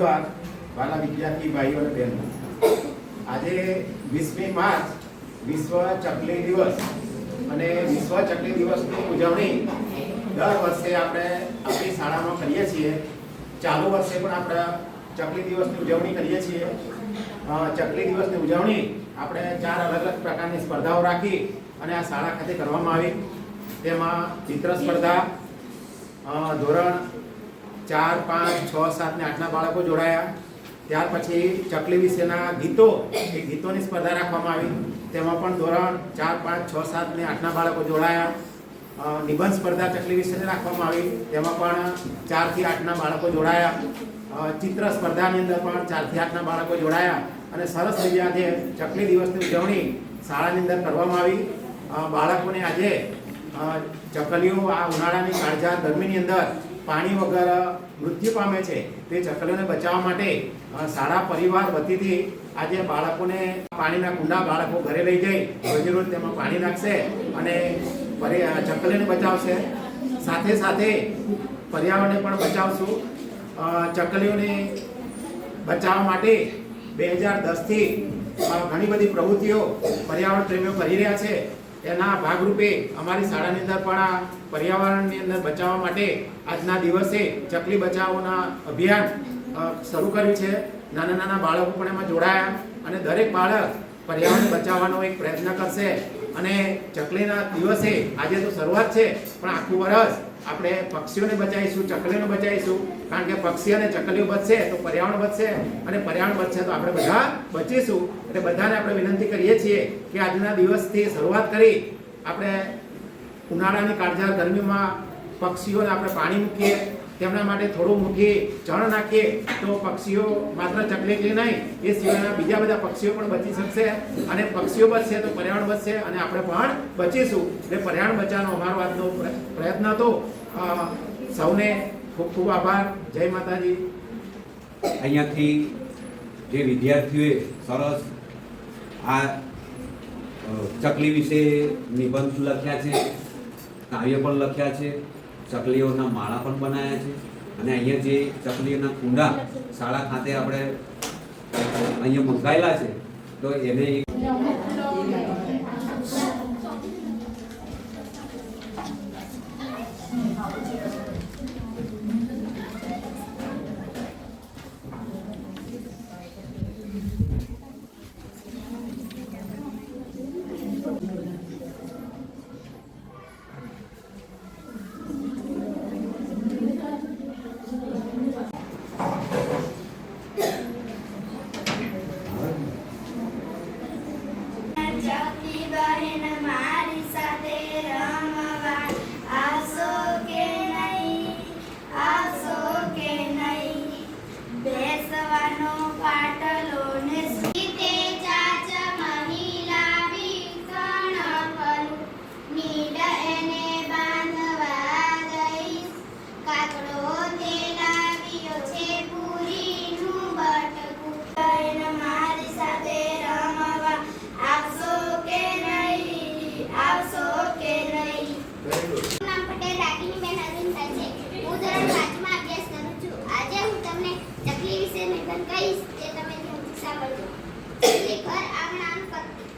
નમસ્કાર વાલા વિદ્યાર્થી ભાઈઓ અને બહેનો, આજે 20મી માર્ચ વિશ્વ ચકલી દિવસ અને વિશ્વ ચકલી દિવસની ઉજવણી દર વર્ષે આપણે આપણી શાળામાં કરીએ છીએ. ચાલુ વર્ષે પણ આપણે ચકલી દિવસની ઉજવણી કરીએ છીએ. ચકલી દિવસની ઉજવણી આપણે 4 અલગ અલગ પ્રકારની સ્પર્ધાઓ રાખી અને આ શાળા ખાતે કરવામાં આવી. તેમાં ચિત્ર સ્પર્ધા, ધોરણ 4, 5, 6, 7 ને 8ના બાળકો જોડાયા. ત્યાર પછી ચકલી વિશેના ગીતો, એ ગીતોની સ્પર્ધા રાખવામાં આવી. તેમાં પણ ધોરણ 4, 5, 6, 7 ને 8ના બાળકો જોડાયા. નિબંધ સ્પર્ધા ચકલી વિશેની રાખવામાં આવી. તેમાં પણ 4 થી 8ના બાળકો જોડાયા. ચિત્ર સ્પર્ધાની અંદર પણ 4 થી 8ના બાળકો જોડાયા અને સરસ રીતે આજે ચકલી દિવસની ઉજવણી શાળાની અંદર કરવામાં આવી. બાળકોને આજે ચકલીઓ આ ઉનાળાની કાળઝાળ ગરમીની અંદર પાણી વગર મૃત્યુ પામે છે, તે ચકલીઓને બચાવવા માટે શાળા પરિવાર વતીથી આજે બાળકોને પાણીના કુંડા બાળકો ઘરે લઈ જઈ રોજ તેમાં પાણી નાખશે અને ચકલીઓને બચાવશે. સાથે સાથે પર્યાવરણને પણ બચાવશું. ચકલીઓને બચાવવા માટે 2010થી ઘણી બધી પ્રવૃત્તિઓ પર્યાવરણ પ્રેમીઓ કરી રહ્યા છે. એના ભાગરૂપે અમારી શાળાની અંદર પણ આ પર્યાવરણની અંદર બચાવવા માટે આજના દિવસે ચકલી બચાવોના અભિયાન શરૂ કર્યું છે. નાના નાના બાળકો પણ એમાં જોડાયા અને દરેક બાળક પર્યાવરણ બચાવવાનો એક પ્રયત્ન કરશે. અને ચકલીના દિવસે આજે તો શરૂઆત છે, પણ આખું વર્ષ આપણે પક્ષીઓને બચાવીશું, ચકલીઓને બચાવીશું. કારણ કે પક્ષી અને ચકલીઓ બચશે તો પર્યાવરણ બચશે અને પર્યાવરણ બચશે તો આપણે બધા બચીશું. એટલે બધાને આપણે વિનંતી કરીએ છીએ કે આજના દિવસથી શરૂઆત કરી આપણે ઉનાળાની કાળઝાળ ગરમીમાં પક્ષીઓને આપણે પાણી મૂકીએ, તેમના માટે થોડું મૂકી ચણ નાખીએ તો પક્ષીઓ માત્ર ચકલી નહીં, એ સિવાયના બીજા બધા પક્ષીઓ પણ બચી શકશે અને પક્ષીઓ બચશે તો પર્યાવરણ બચશે અને આપણે પણ બચીશું. એટલે પર્યાવરણ બચાવવાનો અમારો આજનો પ્રયત્ન હતો. સૌને ખૂબ ખૂબ આભાર. જય માતાજી. અહીંયાથી જે વિદ્યાર્થીઓએ સરસ આ ચકલી વિશે નિબંધ લખ્યા છે, કાવ્ય પણ લખ્યા છે, ચકલીઓના માળા પણ બનાવ્યા છે અને અહીંયા જે ચકલીઓના કુંડા શાળા ખાતે આપણે અહીંયા મંગાયેલા છે તો એને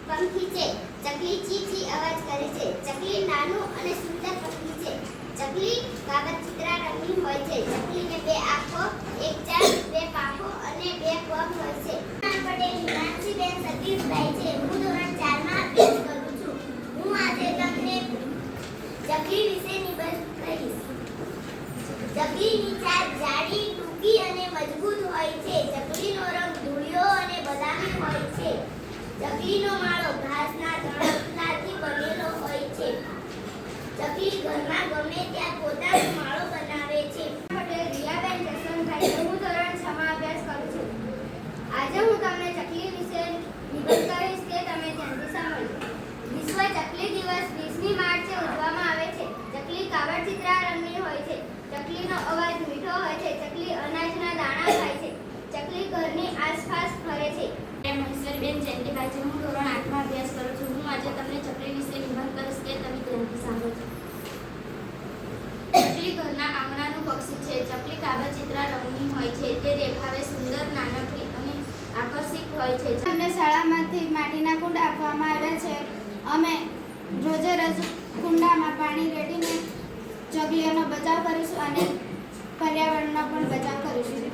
પંખી છે. ચકલી ચી ચી અવાજ કરે છે. ચકલી નાનું અને સુંદર પંખી છે. ચકલી કાગળ ચિત્રા રંગની હોય છે. ચકલીને 2 આંખો, 1 ચાંચ, 2 પાંખો અને 2 પગ હોય છે. પટેલ હિમાંશીબેન સતીશભાઈ છે. હું ધોરણ 4માં અભ્યાસ કરું છું. હું આજે તમને ચકલી વિશે નિબંધ કહીશ. ચકલીની ચાલ જાડી, ટૂંકી અને મજબૂત હોય છે. ચકલીનો રંગ ધૂળિયો અને બદામી હોય છે. ચકલીનો માળો ઘાસના તણખલાથી બનેલો હોય છે. ચકલી ઘરમાં ગમે ત્યાં પોતાનો માળો બનાવે છે. પટેલ રિયાબેન જસવંતભાઈ, હું ધોરણ 6માં અભ્યાસ કરું છું. આજે હું તમને ચકલી વિશે નિબંધ કહીશ કે તમે ધ્યાનથી સાંભળજો. વિશ્વ ચકલી દિવસ 20મી માર્ચે ઉજવવામાં આવે છે. ચકલી કાગળ ચિત્રા રંગની હોય છે. ચકલીનો અવાજ મીઠો હોય છે. ચકલી અનાજના દાણા ખાય છે. ચકલી ઘરની આસપાસ ફરે છે. મહેશ્વરીબેન જયંતિભાઈ છે. હું ધોરણ 8માં અભ્યાસ કરું છું. હું આજે તમને ચકલી વિશે નિબંધ કરીશ કે તમે ધ્યાનથી સાંભળજો. ચકલી ઘરના આંગણાનું પક્ષી છે. ચકલી કાગળ ચિત્રા રંગની હોય છે. તે દેખાવે સુંદર હોય છે. અમને શાળામાંથી માટીના કુંડ આપવામાં આવ્યા છે. અમે રોજે રોજ કુંડામાં પાણી રેડીને ચકલીઓનો બચાવ કરીશું અને પર્યાવરણનો પણ બચાવ કરીશું.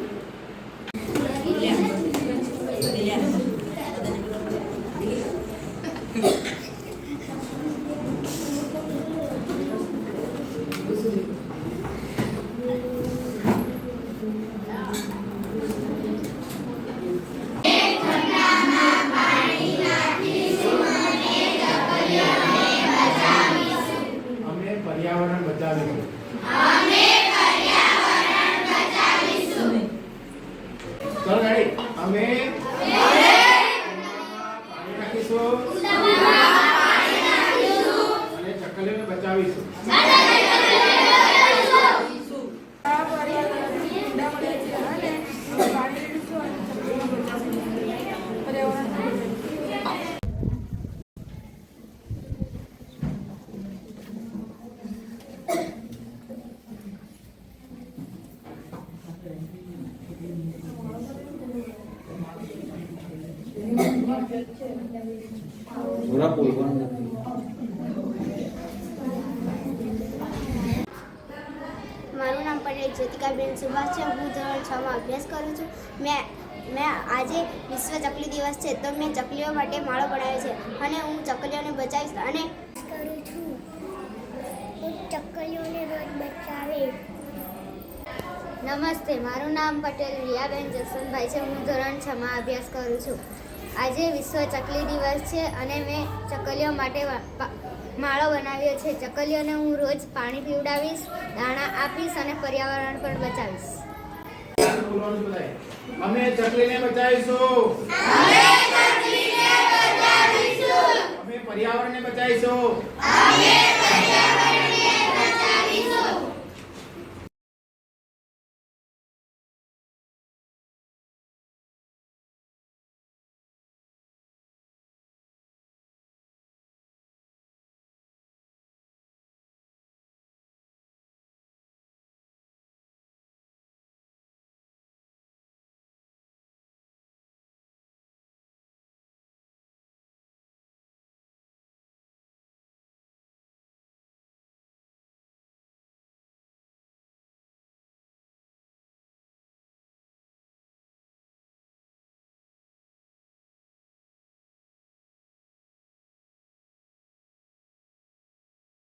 અમે પર્યાવરણ બચાવીશું. ચલો ગાડી. અમે પાણી નાખીશું અને ચકલીઓને બચાવીશું. થોડા બોલવાનું નથી. મારું નામ પટેલ જ્યોતિકાબેન સુભાષ છે. હું ધોરણ 6 માં અભ્યાસ કરું છું. મેં આજે વિશ્વ ચકલી દિવસ છે તો મેં ચકલીઓ માટે માળો બનાવ્યો છે અને હું ચકલીઓને બચાવીશ અને કરું છું. હું ચકલીઓને રોજ બચાવીશ. નમસ્તે, મારું નામ પટેલ રિયાબેન જસવંતભાઈ છે. હું ધોરણ 6 માં અભ્યાસ કરું છું. આજે વિશ્વ ચકલી દિવસ છે અને મેં ચકલીઓ માટે માળો બનાવ્યો છે. ચકલીઓને હું રોજ પાણી પીવડાવીશ, દાણા આપીશ અને પર્યાવરણ પણ બચાવીશ. બોલવાનું બધાય. અમે ચકલીને બચાવીશું. અમે પર્યાવરણને બચાવીશું.